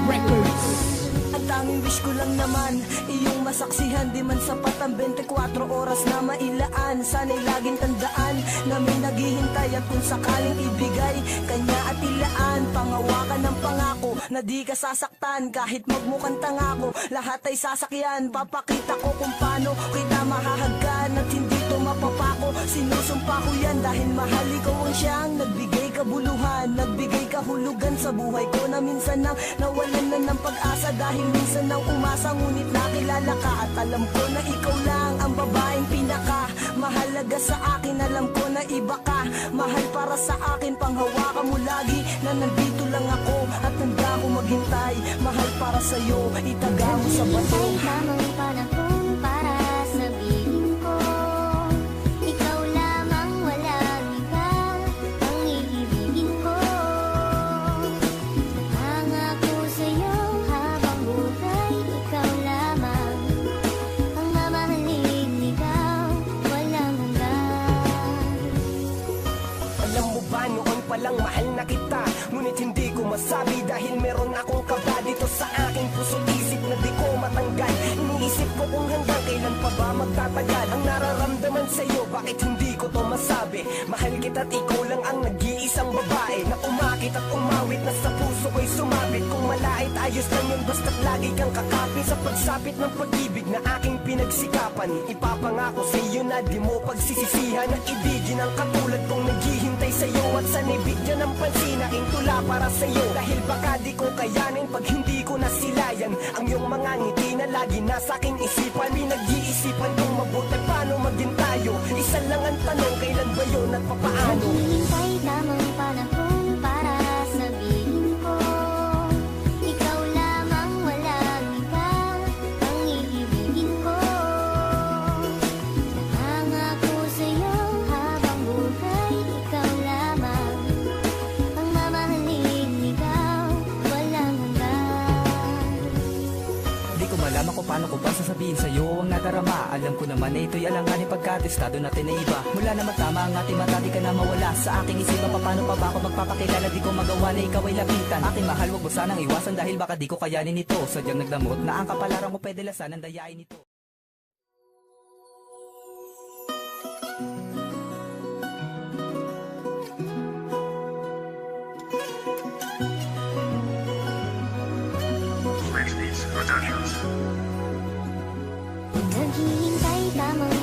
Records. Ang tanging wish ko lang naman, iyong masaksihan. Di man sapat ang 24 oras na mailaan. Sana'y laging tandaan na may naghihintay. At kung sakaling ibigay, kanya at ilaan. Pangawakan ng pangako na di ka sasaktan. Kahit magmukhang tangako, lahat ay sasakyan. Papakita ko kung paano kita mahahagkan. At hindi to mapapako, sinusumpa ko yan. Dahil mahal ikaw ang siyang nagbigay kabuluhan, nagbigay kahulugan sa buhay ko. Na minsan nang nawalan na ng pag-asa. Dahil minsan nang umasa, ngunit nakilala ka. At alam ko na ikaw lang ang babaeng pinaka mahalaga sa akin. Alam ko na iba ka, mahal para sa akin. Panghawakan mo lagi na nandito lang ako. At handa ko maghintay, mahal para sa'yo. Itaga mo sa bato. Tamang panahon para sabihin ko, ikaw lamang, walang iba ang iibigin ko. Nangako sa'yo habang buhay, ikaw lamang ang mamahalin, ikaw walang hanggan. Alam mo ba noon palang mahal na kita, ngunit hindi ko masabi dahil meron akong kaba dito sa aking puso isip na di ko matanggal. Iniisip ko kung hanggang kailan pa ba magtatagal ang nararamdaman sa'yo, bakit hindi ko to masabi. Mahal kita't ikaw lang ang nag-iisang babae na umakit at umawit na sa puso ko'y sumabit. Kung malait ayos lang yun, basta't lagi kang kakapit sa pagsapit ng pag-ibig na aking pinagsikapan. Ipapangako sa'yo na di mo pagsisisihan na ibigin ang katulad kong naghihintay sa'yo. At sana'y bigyan ng pansin aking tula para sa'yo. Dahil baka di ko kayanin pag hindi ko nasilayan ang iyong mga ngiti na lagi nasa aking isipan. Pinag-iisipan kong mabuti paano maging tayo. Isa lang ang tanong, kailan ba yun at papaano? Naghihintay tamang panahon para sabihin ko, ikaw lamang, walang iba ang iibigin ko. Nangako sa'yo habang buhay, ikaw lamang ang mamahalin, ikaw walang hanggan. Di ko malaman kung paano ko pa sasabihin sa'yo ang nadarama. Alam ko naman na ito'y alanganin pagkatestado natin na iba. Mula na magtama ang ating mata, di ka na mawala sa aking isipan. Paano pa ba ako magpapakilala, di ko magawa na ikaw ay lapitan. Aking mahal, wag mo sanang iwasan dahil baka di ko kayanin ito. Sadyang nagdamot na ang kapalaran mo, pwede lasan ang dayain ito. Naghihintay tamang